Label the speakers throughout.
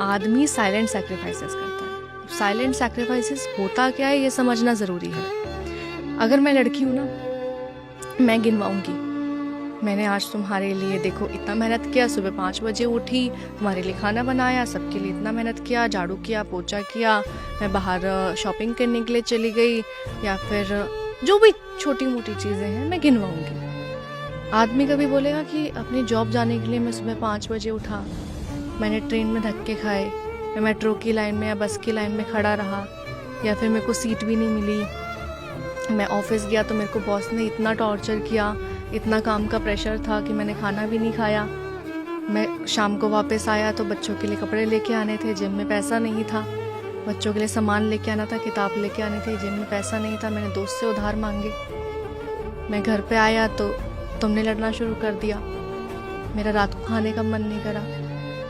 Speaker 1: आदमी silent sacrifices करता है। साइलेंट सैक्रिफाइसेस होता क्या है ये समझना ज़रूरी है। अगर मैं लड़की हूँ ना, मैं गिनवाऊंगी, मैंने आज तुम्हारे लिए देखो इतना मेहनत किया, सुबह 5 बजे उठी, तुम्हारे लिए खाना बनाया, सबके लिए इतना मेहनत किया, झाड़ू किया, पोछा किया, मैं बाहर शॉपिंग करने के लिए चली गई, या फिर जो भी छोटी मोटी चीज़ें हैं मैं गिनवाऊंगी। आदमी कभी बोलेगा कि अपनी जॉब जाने के लिए मैं सुबह 5 बजे उठा, मैंने ट्रेन में धक्के खाए, मैं मेट्रो की लाइन में या बस की लाइन में खड़ा रहा, या फिर मेरे को सीट भी नहीं मिली, मैं ऑफिस गया तो मेरे को बॉस ने इतना टॉर्चर किया, इतना काम का प्रेशर था कि मैंने खाना भी नहीं खाया, मैं शाम को वापस आया तो बच्चों के लिए कपड़े लेके आने थे, जिम में पैसा नहीं था, बच्चों के लिए सामान लेके आना था, किताब लेके आनी थी, जिम में पैसा नहीं था, मैंने दोस्त से उधार मांगे, मैं घर पे आया तो तुमने लड़ना शुरू कर दिया, मेरा रात को खाने का मन नहीं करा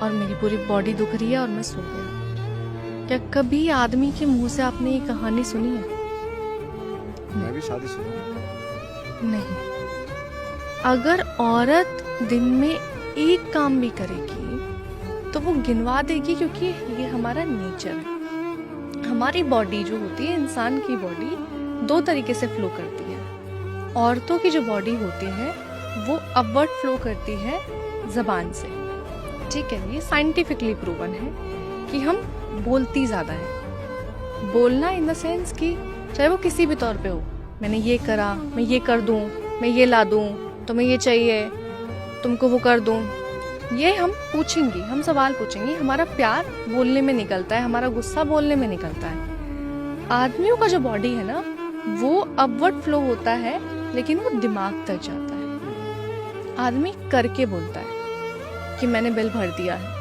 Speaker 1: और मेरी पूरी बॉडी दुख रही है और मैं सो गया। क्या कभी आदमी के मुंह से आपने ये कहानी सुनी है?
Speaker 2: मैं भी शादी
Speaker 1: नहीं। अगर औरत दिन में एक काम भी करेगी तो वो गिनवा देगी, क्योंकि ये हमारा नेचर है। हमारी बॉडी जो होती है, इंसान की बॉडी 2 तरीके से फ्लो करती है। औरतों की जो बॉडी होती है वो अपवर्ड फ्लो करती है जबान से, ठीक है, ये साइंटिफिकली प्रूवन है कि हम बोलती ज़्यादा है। बोलना इन द सेंस कि चाहे वो किसी भी तौर पे हो, मैंने ये करा, मैं ये कर दूं, मैं ये ला दूं, तुम्हें ये चाहिए, तुमको वो कर दूं, ये हम पूछेंगे, हम सवाल पूछेंगे। हमारा प्यार बोलने में निकलता है, हमारा गुस्सा बोलने में निकलता है। आदमियों का जो बॉडी है ना वो अपवर्ड फ्लो होता है, लेकिन वो दिमाग तक जाता है। आदमी करके बोलता है कि मैंने बिल भर दिया है,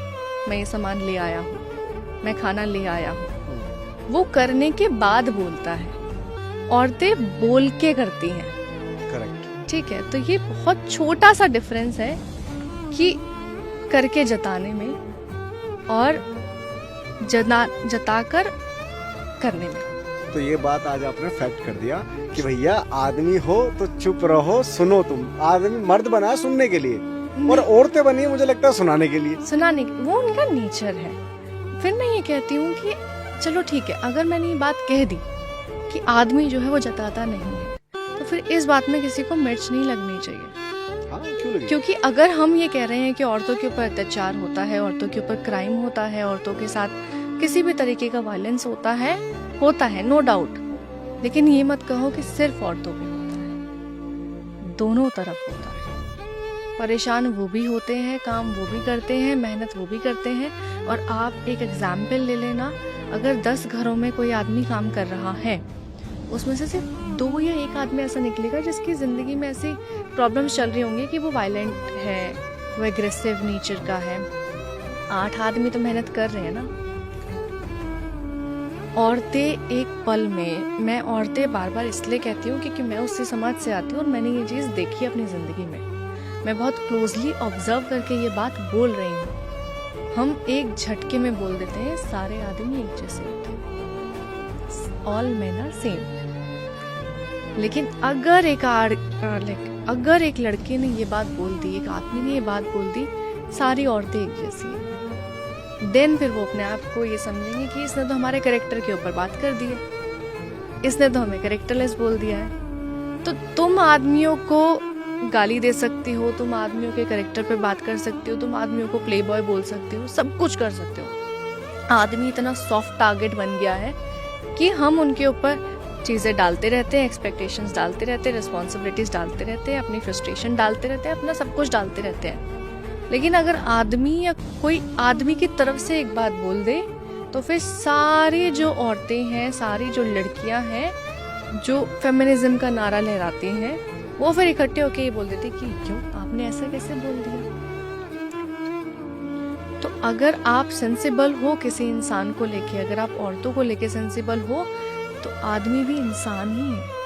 Speaker 1: मैं ये सामान ले आया हूँ, मैं खाना ले आया हूँ, वो करने के बाद बोलता है। औरतें बोल के करती हैं,
Speaker 2: करेक्ट,
Speaker 1: ठीक है। तो ये बहुत छोटा सा डिफरेंस है कि करके जताने में और जताकर करने में।
Speaker 2: तो ये बात आज आपने फैक्ट कर दिया कि भैया आदमी हो तो चुप रहो, सुनो। तुम आदमी मर्द बना है सुनने के लिए और औरतें बनी है मुझे लगता है सुनाने के लिए।
Speaker 1: सुनाने, वो उनका नेचर है। फिर मैं ये कहती हूँ कि चलो ठीक है, अगर मैंने ये बात कह दी कि आदमी जो है वो जताता नहीं है, तो फिर इस बात में किसी को मिर्च नहीं लगनी चाहिए।
Speaker 2: हाँ, क्यों लगी?
Speaker 1: क्योंकि अगर हम ये कह रहे हैं कि औरतों के ऊपर अत्याचार होता है, औरतों के ऊपर क्राइम होता है, औरतों के साथ किसी भी तरीके का वायलेंस होता है नो डाउट, लेकिन ये मत कहो कि सिर्फ औरतों पे होता है, दोनों तरफ होता है। परेशान वो भी होते हैं, काम वो भी करते हैं, मेहनत वो भी करते हैं। और आप एक एग्जाम्पल ले लेना, अगर 10 घरों में कोई आदमी काम कर रहा है, उसमें से सिर्फ 2 या 1 आदमी ऐसा निकलेगा जिसकी ज़िंदगी में ऐसी प्रॉब्लम्स चल रही होंगी कि वो वायलेंट है, वो एग्रेसिव नेचर का है। 8 आदमी तो मेहनत कर रहे हैं ना। औरतें एक पल में, मैं औरतें बार बार इसलिए कहती हूँ क्योंकि मैं उसी समाज से आती हूँ और मैंने ये चीज़ देखी अपनी ज़िंदगी में। मैं बहुत क्लोजली ऑब्जर्व करके ये बात बोल रही हूँ। हम एक झटके में बोल देते हैं सारे आदमी एक जैसे होते हैं, ऑल मेन आर सेम। लेकिन अगर एक लड़के ने ये बात बोल दी, एक आदमी ने ये बात बोल दी, सारी औरतें एक जैसी हैं, देन फिर वो अपने आप को ये समझेंगे कि इसने तो हमारे कैरेक्टर के ऊपर बात कर दी है, इसने तो हमें कैरेक्टरलेस बोल दिया है। तो तुम आदमियों को गाली दे सकती हो, तुम आदमियों के कैरेक्टर पे बात कर सकती हो, तुम आदमियों को प्ले बॉय बोल सकती हो, सब कुछ कर सकते हो। आदमी इतना सॉफ्ट टारगेट बन गया है कि हम उनके ऊपर चीज़ें डालते रहते हैं, एक्सपेक्टेशंस डालते रहते हैं, रिस्पॉन्सिबिलिटीज डालते रहते हैं, अपनी फ्रस्ट्रेशन डालते रहते हैं, अपना सब कुछ डालते रहते हैं। लेकिन अगर आदमी या कोई आदमी की तरफ से एक बात बोल दे तो फिर सारी जो औरतें हैं, सारी जो लड़कियां हैं जो फेमिनिज्म का नारा लहराती हैं, वो फिर इकट्ठे होके ये बोल देते कि क्यों आपने ऐसा कैसे बोल दिया। तो अगर आप सेंसिबल हो किसी इंसान को लेके, अगर आप औरतों को लेके सेंसिबल हो, तो आदमी भी इंसान ही है।